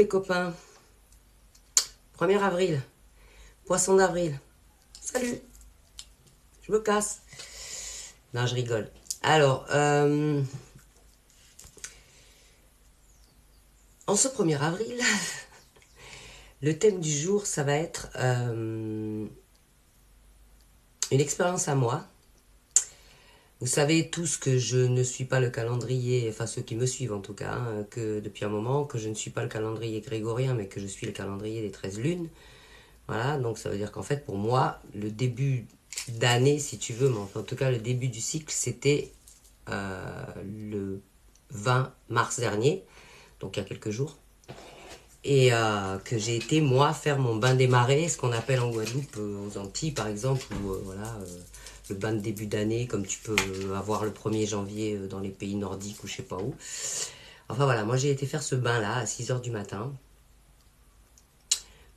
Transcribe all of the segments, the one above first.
les copains. 1er avril. Poisson d'avril. Salut. Je me casse. Non, je rigole. Alors, en ce 1er avril, le thème du jour, ça va être une expérience à moi. Vous savez tous que je ne suis pas le calendrier, enfin ceux qui me suivent en tout cas, hein, que depuis un moment, que je ne suis pas le calendrier grégorien, mais que je suis le calendrier des 13 lunes. Voilà, donc ça veut dire qu'en fait, pour moi, le début d'année, si tu veux, mais enfin, en tout cas, le début du cycle, c'était le 20 mars dernier, donc il y a quelques jours. Et que j'ai été, moi, faire mon bain des marées, ce qu'on appelle en Guadeloupe, aux Antilles, par exemple, ou voilà, le bain de début d'année, comme tu peux avoir le 1er janvier dans les pays nordiques ou je sais pas où. Enfin voilà, moi j'ai été faire ce bain-là à 6 h du matin,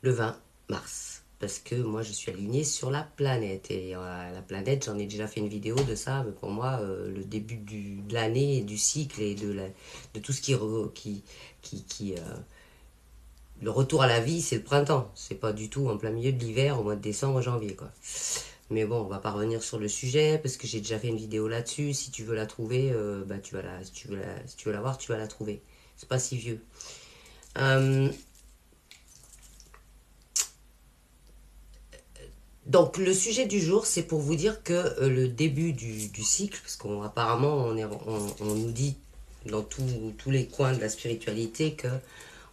le 20 mars. Parce que moi je suis alignée sur la planète. Et la planète, j'en ai déjà fait une vidéo de ça. Mais pour moi, le début de l'année, du cycle et de tout ce le retour à la vie, c'est le printemps. C'est pas du tout en plein milieu de l'hiver, au mois de décembre, janvier, quoi. Mais bon, on va pas revenir sur le sujet parce que j'ai déjà fait une vidéo là-dessus. Si tu veux la trouver, bah si tu veux la voir, tu vas la trouver. C'est pas si vieux. Donc le sujet du jour, c'est pour vous dire que le début du cycle, parce qu'apparemment on nous dit dans tous les coins de la spiritualité que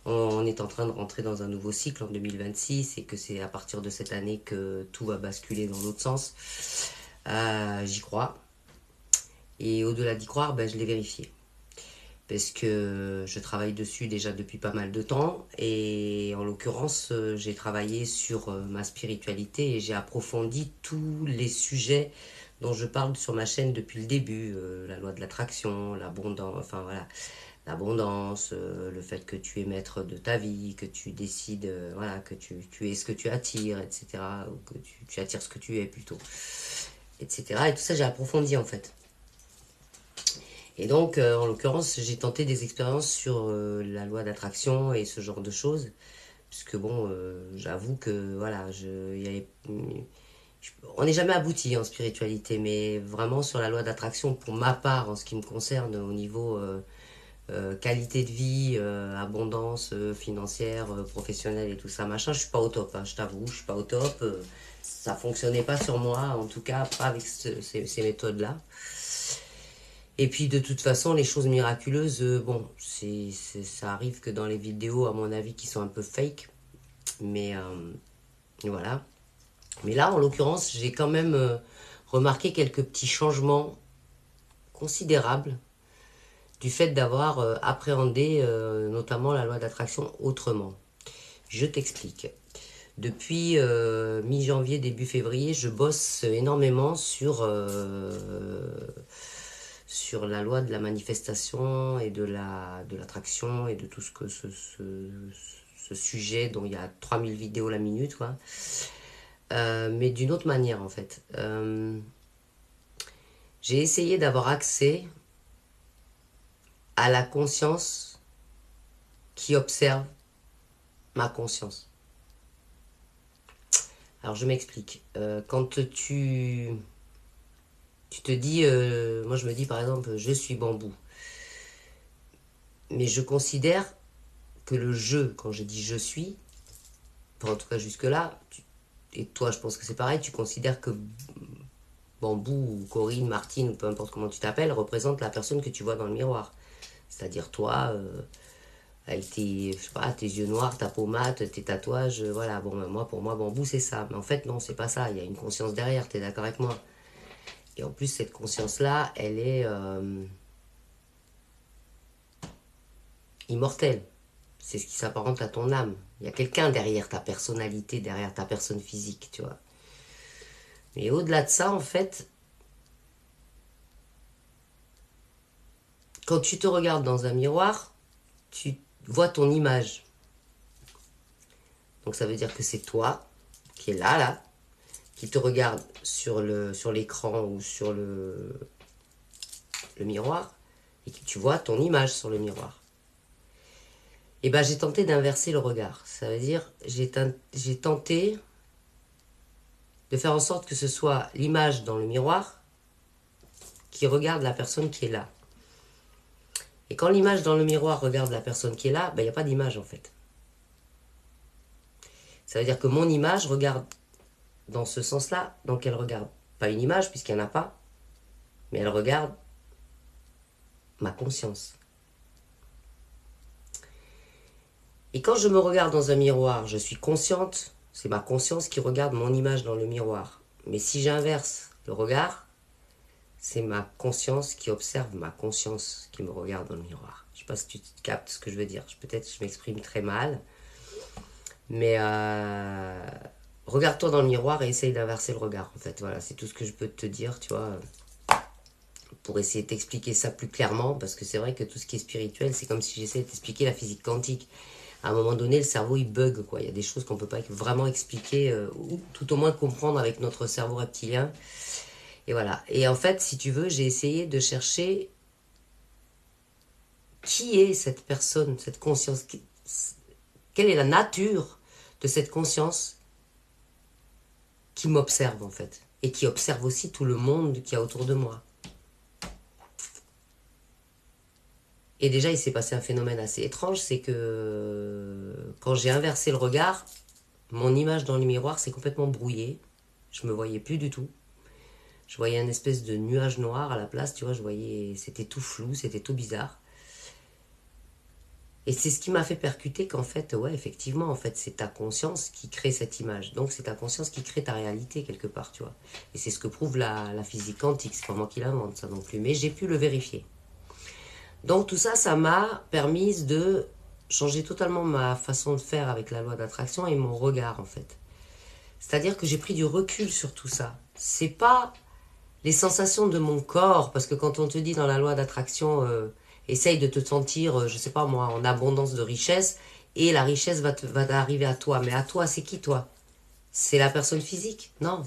on est en train de rentrer dans un nouveau cycle en 2026 et que c'est à partir de cette année que tout va basculer dans l'autre sens. J'y crois. Et au-delà d'y croire, ben, je l'ai vérifié. Parce que je travaille dessus déjà depuis pas mal de temps. Et en l'occurrence, j'ai travaillé sur ma spiritualité et j'ai approfondi tous les sujets dont je parle sur ma chaîne depuis le début. La loi de l'attraction, l'abondance, enfin voilà, l'abondance, le fait que tu es maître de ta vie, que tu décides, voilà, que tu es ce que tu attires, etc. Ou que tu attires ce que tu es plutôt, etc. Et tout ça, j'ai approfondi en fait. Et donc, en l'occurrence, j'ai tenté des expériences sur la loi d'attraction et ce genre de choses. Puisque bon, j'avoue que voilà, on n'est jamais abouti en spiritualité, mais vraiment sur la loi d'attraction, pour ma part, en ce qui me concerne, au niveau qualité de vie, abondance financière, professionnelle et tout ça, machin, je suis pas au top, hein, je t'avoue, je suis pas au top. Ça fonctionnait pas sur moi, en tout cas pas avec ces méthodes-là. Et puis de toute façon, les choses miraculeuses, bon, ça arrive que dans les vidéos, à mon avis, qui sont un peu fake. Mais voilà. Mais là, en l'occurrence, j'ai quand même remarqué quelques petits changements considérables du fait d'avoir appréhendé notamment la loi d'attraction autrement. Je t'explique. Depuis mi-janvier, début février, je bosse énormément sur la loi de la manifestation et de l'attraction et de tout ce que ce sujet dont il y a 3000 vidéos la minute, quoi. Mais d'une autre manière, en fait. J'ai essayé d'avoir accès à la conscience qui observe ma conscience. Alors, je m'explique. Quand tu te dis, moi je me dis par exemple, je suis bambou. Mais je considère que le je, quand je dis je suis, enfin, en tout cas jusque-là, et toi je pense que c'est pareil, tu considères que bambou ou Corinne, Martine ou peu importe comment tu t'appelles, représente la personne que tu vois dans le miroir. C'est-à-dire toi, avec tes, je sais pas, tes yeux noirs, ta peau mate, tes tatouages, voilà. Bon, ben, moi, pour moi, bambou, c'est ça. Mais en fait, non, c'est pas ça. Il y a une conscience derrière, t'es d'accord avec moi? Et en plus, cette conscience-là, elle est immortelle. C'est ce qui s'apparente à ton âme. Il y a quelqu'un derrière ta personnalité, derrière ta personne physique, tu vois. Mais au-delà de ça, en fait, quand tu te regardes dans un miroir, tu vois ton image. Donc ça veut dire que c'est toi qui est là, qui te regarde sur l'écran ou sur le miroir, et que tu vois ton image sur le miroir. Et ben j'ai tenté d'inverser le regard. Ça veut dire, j'ai tenté de faire en sorte que ce soit l'image dans le miroir qui regarde la personne qui est là. Et quand l'image dans le miroir regarde la personne qui est là, ben, il n'y a pas d'image en fait. Ça veut dire que mon image regarde dans ce sens-là, donc elle regarde pas une image puisqu'il n'y en a pas, mais elle regarde ma conscience. Et quand je me regarde dans un miroir, je suis consciente, c'est ma conscience qui regarde mon image dans le miroir. Mais si j'inverse le regard, c'est ma conscience qui observe ma conscience qui me regarde dans le miroir. Je ne sais pas si tu captes ce que je veux dire. Peut-être que je m'exprime très mal. Mais regarde-toi dans le miroir et essaye d'inverser le regard. En fait, voilà, c'est tout ce que je peux te dire, tu vois, pour essayer de t'expliquer ça plus clairement. Parce que c'est vrai que tout ce qui est spirituel, c'est comme si j'essayais de t'expliquer la physique quantique. À un moment donné, le cerveau, il bug, quoi. Il y a des choses qu'on ne peut pas vraiment expliquer, ou tout au moins comprendre avec notre cerveau reptilien. Et voilà. Et en fait, si tu veux, j'ai essayé de chercher qui est cette personne, cette conscience, quelle est la nature de cette conscience qui m'observe, en fait. Et qui observe aussi tout le monde qu'il y a autour de moi. Et déjà, il s'est passé un phénomène assez étrange, c'est que quand j'ai inversé le regard, mon image dans le miroir s'est complètement brouillée. Je me voyais plus du tout. Je voyais un espèce de nuage noir à la place, tu vois, je voyais, c'était tout flou, c'était tout bizarre. Et c'est ce qui m'a fait percuter qu'en fait, ouais, effectivement, en fait, c'est ta conscience qui crée cette image. Donc, c'est ta conscience qui crée ta réalité, quelque part, tu vois. Et c'est ce que prouve la physique quantique, c'est pas moi qui l'invente, ça non plus. Mais j'ai pu le vérifier. Donc, tout ça, ça m'a permis de changer totalement ma façon de faire avec la loi d'attraction et mon regard, en fait. C'est-à-dire que j'ai pris du recul sur tout ça. C'est pas les sensations de mon corps, parce que quand on te dit dans la loi d'attraction, essaye de te sentir, je sais pas moi, en abondance de richesse, et la richesse va arriver à toi. Mais à toi, c'est qui toi? C'est la personne physique? Non.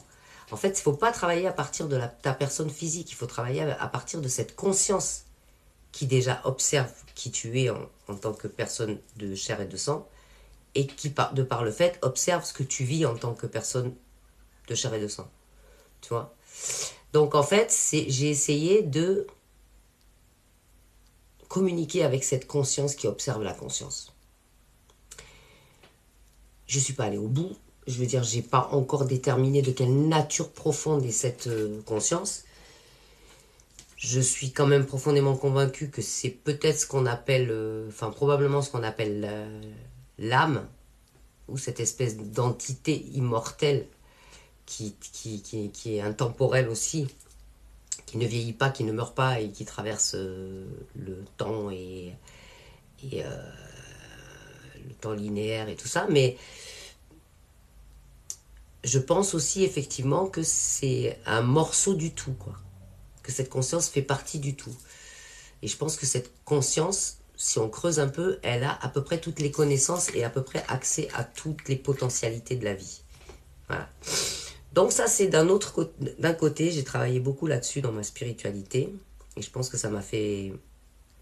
En fait, il ne faut pas travailler à partir de ta personne physique, il faut travailler à partir de cette conscience qui déjà observe qui tu es en tant que personne de chair et de sang, et qui, de par le fait, observe ce que tu vis en tant que personne de chair et de sang. Tu vois? Donc en fait, j'ai essayé de communiquer avec cette conscience qui observe la conscience. Je ne suis pas allée au bout. Je veux dire, je n'ai pas encore déterminé de quelle nature profonde est cette conscience. Je suis quand même profondément convaincue que c'est peut-être ce qu'on appelle, enfin probablement ce qu'on appelle l'âme, ou cette espèce d'entité immortelle qui est intemporelle aussi, qui ne vieillit pas, qui ne meurt pas et qui traverse le temps et le temps linéaire et tout ça. Mais je pense aussi effectivement que c'est un morceau du tout, quoi. Que cette conscience fait partie du tout. Et je pense que cette conscience, si on creuse un peu, elle a à peu près toutes les connaissances et à peu près accès à toutes les potentialités de la vie. Voilà. Donc ça, c'est d'un côté, j'ai travaillé beaucoup là-dessus dans ma spiritualité. Et je pense que ça m'a fait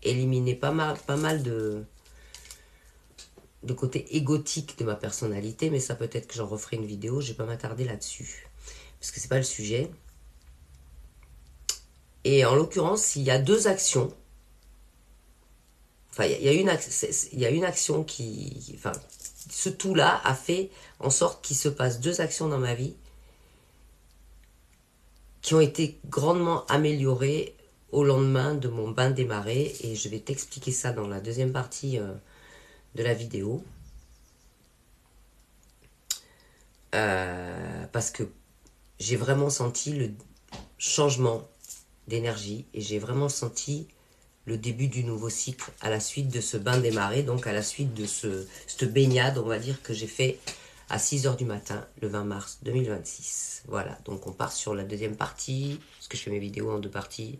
éliminer pas mal de côté égotique de ma personnalité. Mais ça, peut-être que j'en referai une vidéo. Je vais pas m'attarder là-dessus. Parce que c'est pas le sujet. Et en l'occurrence, il y a deux actions. Enfin, il y a une action qui... Enfin, ce tout-là a fait en sorte qu'il se passe deux actions dans ma vie qui ont été grandement améliorées au lendemain de mon bain des marées. Et je vais t'expliquer ça dans la deuxième partie de la vidéo. Parce que j'ai vraiment senti le changement d'énergie et j'ai vraiment senti le début du nouveau cycle à la suite de ce bain des marées, donc à la suite de cette baignade, on va dire, que j'ai fait à 6h du matin, le 20 mars 2026. Voilà, donc on part sur la deuxième partie, parce que je fais mes vidéos en deux parties,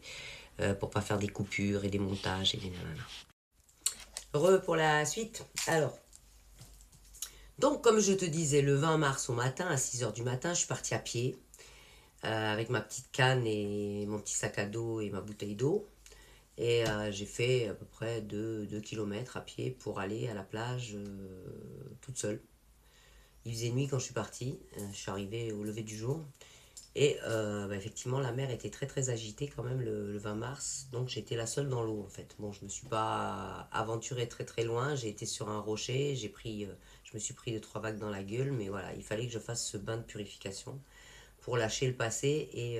pour pas faire des coupures et des montages et des nanana. Heureux pour la suite. Alors, donc comme je te disais, le 20 mars au matin, à 6h du matin, je suis partie à pied, avec ma petite canne et mon petit sac à dos et ma bouteille d'eau. Et j'ai fait à peu près 2 kilomètres à pied pour aller à la plage toute seule. Il faisait nuit quand je suis partie, je suis arrivée au lever du jour. Et effectivement, la mer était très très agitée quand même le 20 mars, donc j'étais la seule dans l'eau en fait. Bon, je me suis pas aventurée très très loin, j'ai été sur un rocher, je me suis pris 2 3 vagues dans la gueule, mais voilà, il fallait que je fasse ce bain de purification pour lâcher le passé et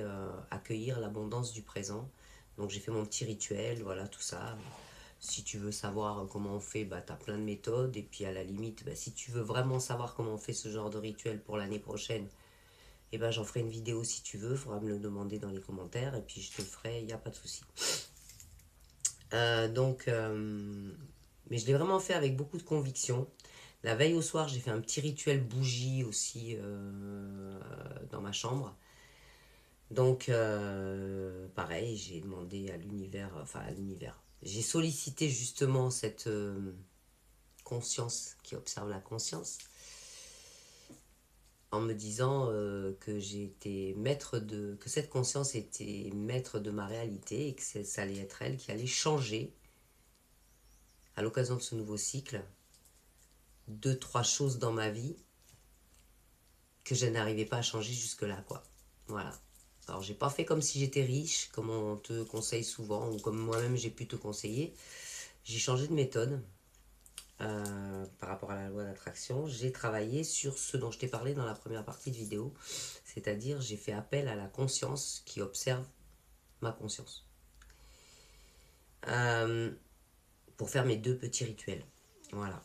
accueillir l'abondance du présent. Donc j'ai fait mon petit rituel, voilà tout ça. Si tu veux savoir comment on fait, bah, tu as plein de méthodes. Et puis à la limite, bah, si tu veux vraiment savoir comment on fait ce genre de rituel pour l'année prochaine, et ben j'en ferai une vidéo si tu veux. Il faudra me le demander dans les commentaires. Et puis je te le ferai, il n'y a pas de souci. Donc, mais je l'ai vraiment fait avec beaucoup de conviction. La veille au soir, j'ai fait un petit rituel bougie aussi dans ma chambre. Donc, pareil, j'ai demandé à l'univers, enfin à l'univers. J'ai sollicité justement cette conscience qui observe la conscience en me disant que j'étais maître de, que cette conscience était maître de ma réalité et que ça allait être elle qui allait changer à l'occasion de ce nouveau cycle 2 3 choses dans ma vie que je n'arrivais pas à changer jusque-là, quoi. Voilà. Alors, j'ai pas fait comme si j'étais riche, comme on te conseille souvent, ou comme moi-même j'ai pu te conseiller. J'ai changé de méthode par rapport à la loi d'attraction. J'ai travaillé sur ce dont je t'ai parlé dans la première partie de vidéo, c'est-à-dire j'ai fait appel à la conscience qui observe ma conscience euh, pour faire mes 2 petits rituels. Voilà.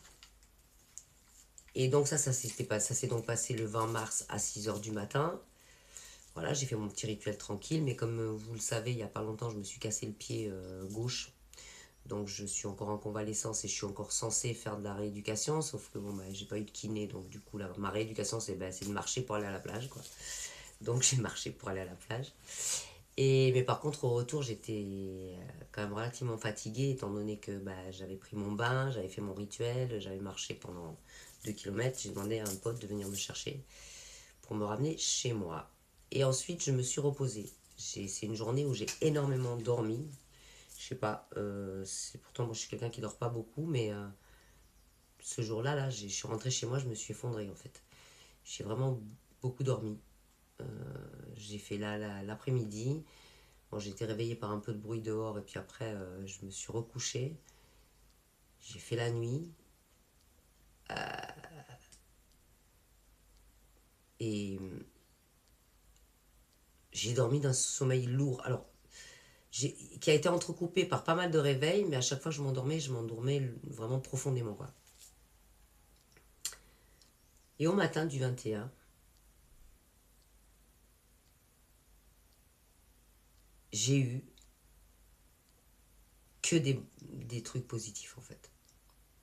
Et donc ça s'est donc passé le 20 mars à 6 h du matin. Voilà, j'ai fait mon petit rituel tranquille, mais comme vous le savez, il n'y a pas longtemps, je me suis cassé le pied gauche. Donc je suis encore en convalescence et je suis encore censée faire de la rééducation, sauf que bon, bah, j'ai pas eu de kiné, donc du coup, ma rééducation, c'est de marcher pour aller à la plage, quoi. Donc j'ai marché pour aller à la plage. Mais par contre, au retour, j'étais quand même relativement fatiguée, étant donné que bah, j'avais pris mon bain, j'avais fait mon rituel, j'avais marché pendant 2 kilomètres. J'ai demandé à un pote de venir me chercher pour me ramener chez moi. Et ensuite, je me suis reposée. C'est une journée où j'ai énormément dormi. Je sais pas, pourtant moi je suis quelqu'un qui dort pas beaucoup, mais ce jour-là, je suis rentrée chez moi, je me suis effondrée en fait. J'ai vraiment beaucoup dormi. Euh, j'ai fait l'après-midi. Bon, j'ai été réveillée par un peu de bruit dehors et puis après je me suis recouchée. J'ai fait la nuit et j'ai dormi d'un sommeil lourd. Alors, qui a été entrecoupé par pas mal de réveils, mais à chaque fois que je m'endormais vraiment profondément, quoi. Et au matin du 21, j'ai eu que des trucs positifs en fait.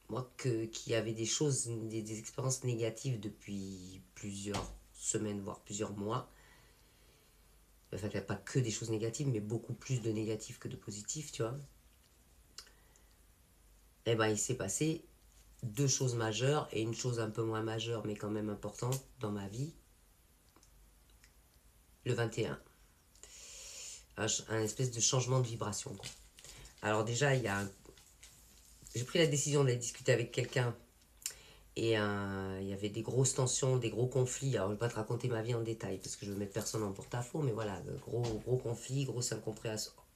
Moi qui avait des choses, des expériences négatives depuis plusieurs semaines, voire plusieurs mois, enfin il n'y a pas que des choses négatives, mais beaucoup plus de négatifs que de positifs, tu vois. Et ben il s'est passé 2 choses majeures et une chose un peu moins majeure mais quand même importante dans ma vie le 21. Un espèce de changement de vibration, quoi. Alors déjà, j'ai pris la décision d'aller discuter avec quelqu'un. Et il y avait des grosses tensions, des gros conflits. Alors, je ne vais pas te raconter ma vie en détail parce que je veux mettre personne en porte-à-faux, mais voilà, gros conflits, grosse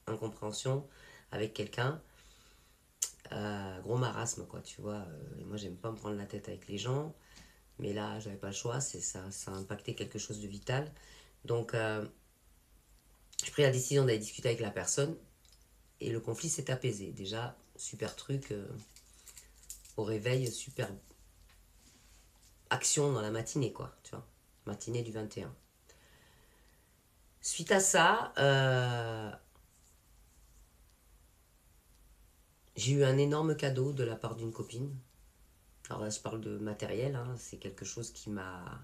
incompréhension avec quelqu'un. Gros marasme, quoi, tu vois. Moi, j'aime pas me prendre la tête avec les gens, mais là, j'avais pas le choix, ça a impacté quelque chose de vital. Donc, j'ai pris la décision d'aller discuter avec la personne et le conflit s'est apaisé. Déjà, super truc, au réveil, super action dans la matinée, quoi, tu vois. Matinée du 21. Suite à ça, j'ai eu un énorme cadeau de la part d'une copine. Alors là, je parle de matériel, hein, c'est quelque chose qui m'a...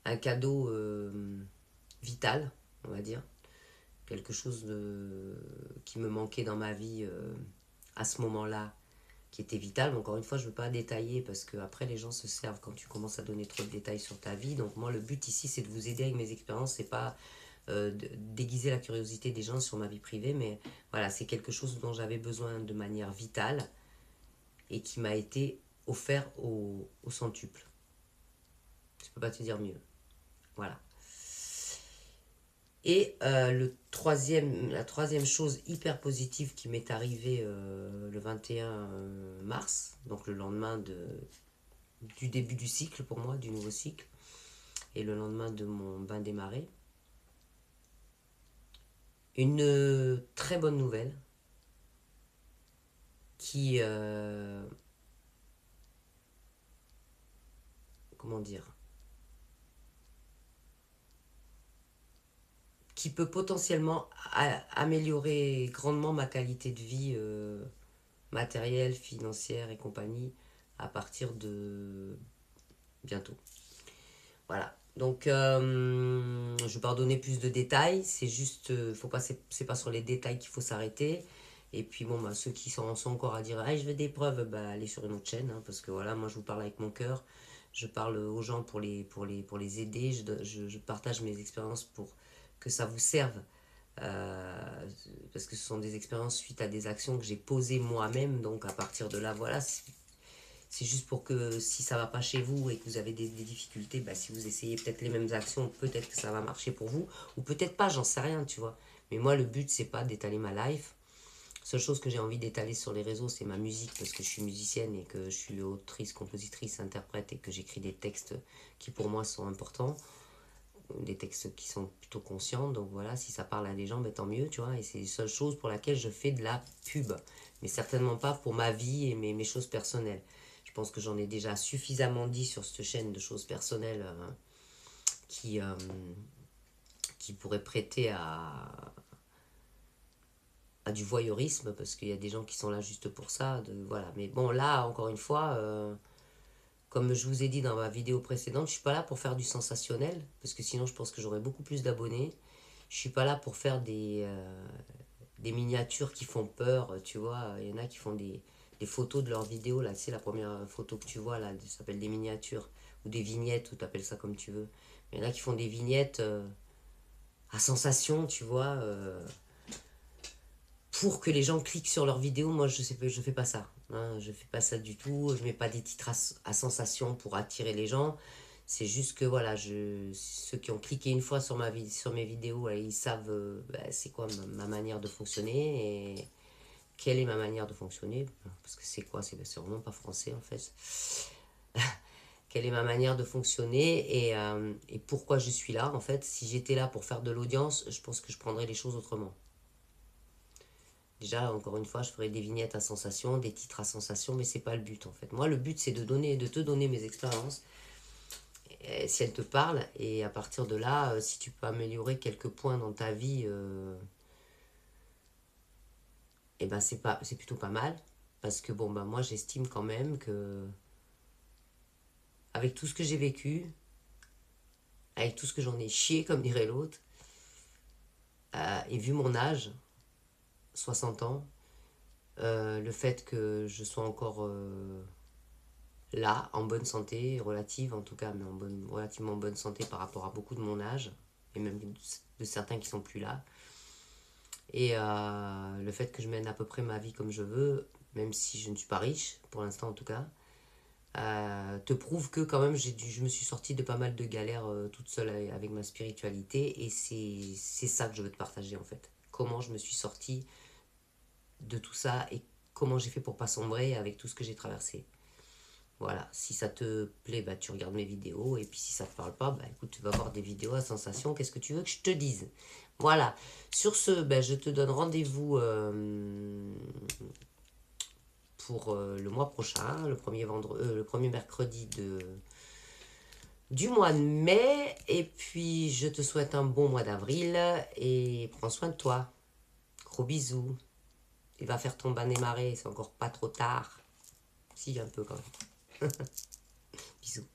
Un cadeau vital, on va dire. Quelque chose qui me manquait dans ma vie à ce moment-là, qui était vital. Mais encore une fois, je ne veux pas détailler parce que après les gens se servent quand tu commences à donner trop de détails sur ta vie. Donc moi, le but ici, c'est de vous aider avec mes expériences. C'est pas déguiser la curiosité des gens sur ma vie privée, mais voilà, c'est quelque chose dont j'avais besoin de manière vitale et qui m'a été offert au centuple. Je peux pas te dire mieux. Voilà. Et la troisième chose hyper positive qui m'est arrivée le 21 mars, donc le lendemain du début du cycle pour moi, du nouveau cycle, et le lendemain de mon bain des marées, une très bonne nouvelle qui, comment dire, qui peut potentiellement améliorer grandement ma qualité de vie matérielle, financière et compagnie à partir de bientôt. Voilà. Donc, je vais pas en donner plus de détails. C'est juste, faut pas, c'est pas sur les détails qu'il faut s'arrêter. Et puis bon, bah, ceux qui sont encore à dire, ah, je veux des preuves, bah, allez sur une autre chaîne, hein, parce que voilà, moi je vous parle avec mon cœur. Je parle aux gens pour les aider. Je partage mes expériences pour que ça vous serve. Parce que ce sont des expériences suite à des actions que j'ai posées moi-même. Donc à partir de là, voilà, c'est juste pour que si ça va pas chez vous et que vous avez des difficultés, bah, si vous essayez peut-être les mêmes actions, peut-être que ça va marcher pour vous, ou peut-être pas, j'en sais rien, tu vois. Mais moi, le but, c'est pas d'étaler ma life. La seule chose que j'ai envie d'étaler sur les réseaux, c'est ma musique, parce que je suis musicienne et que je suis autrice, compositrice, interprète et que j'écris des textes qui pour moi sont importants, des textes qui sont plutôt conscients. Donc voilà, si ça parle à des gens, bah, tant mieux, tu vois. Et c'est la seule chose pour laquelle je fais de la pub, mais certainement pas pour ma vie et mes choses personnelles. Je pense que j'en ai déjà suffisamment dit sur cette chaîne de choses personnelles qui, euh, qui pourraient prêter à du voyeurisme, parce qu'il y a des gens qui sont là juste pour ça. Voilà. Mais bon, là, encore une fois, comme je vous ai dit dans ma vidéo précédente, je suis pas là pour faire du sensationnel, parce que sinon je pense que j'aurais beaucoup plus d'abonnés. Je suis pas là pour faire des miniatures qui font peur, tu vois. Il y en a qui font des photos de leurs vidéos, là, c'est la première photo que tu vois, là, ça s'appelle des miniatures, ou des vignettes, ou tu appelles ça comme tu veux. Il y en a qui font des vignettes à sensation, tu vois, pour que les gens cliquent sur leurs vidéos. Moi, je fais pas ça. Hein, je fais pas ça du tout. Je mets pas des titres à sensation pour attirer les gens. C'est juste que voilà, ceux qui ont cliqué une fois sur sur mes vidéos, ils savent bah, c'est quoi ma manière de fonctionner et quelle est ma manière de fonctionner. Parce que c'est quoi? C'est vraiment pas français en fait. Quelle est ma manière de fonctionner et pourquoi je suis là en fait. Si j'étais là pour faire de l'audience, je pense que je prendrais les choses autrement. Déjà, encore une fois, je ferai des vignettes à sensation, des titres à sensation, mais c'est pas le but en fait. Moi, le but, c'est de te donner mes expériences, si elles te parlent, et à partir de là, si tu peux améliorer quelques points dans ta vie, et ben c'est plutôt pas mal, parce que bon, ben moi, j'estime quand même que avec tout ce que j'ai vécu, avec tout ce que j'en ai chié, comme dirait l'autre, et vu mon âge, 60 ans, le fait que je sois encore là, en bonne santé, relative en tout cas, mais relativement bonne santé par rapport à beaucoup de mon âge, et même de certains qui sont plus là. Et le fait que je mène à peu près ma vie comme je veux, même si je ne suis pas riche, pour l'instant en tout cas, te prouve que quand même je me suis sortie de pas mal de galères toute seule avec ma spiritualité, et c'est ça que je veux te partager en fait. Comment je me suis sortie de tout ça et comment j'ai fait pour pas sombrer avec tout ce que j'ai traversé. Voilà, si ça te plaît, bah, tu regardes mes vidéos. Et puis si ça te parle pas, bah, écoute, tu vas voir des vidéos à sensation. Qu'est-ce que tu veux que je te dise? Voilà. Sur ce, bah, je te donne rendez-vous pour le mois prochain, le premier mercredi du mois de mai. Et puis, je te souhaite un bon mois d'avril. Et prends soin de toi. Gros bisous. Il va faire ton bain des marées, c'est encore pas trop tard. Si, un peu quand même. Bisous.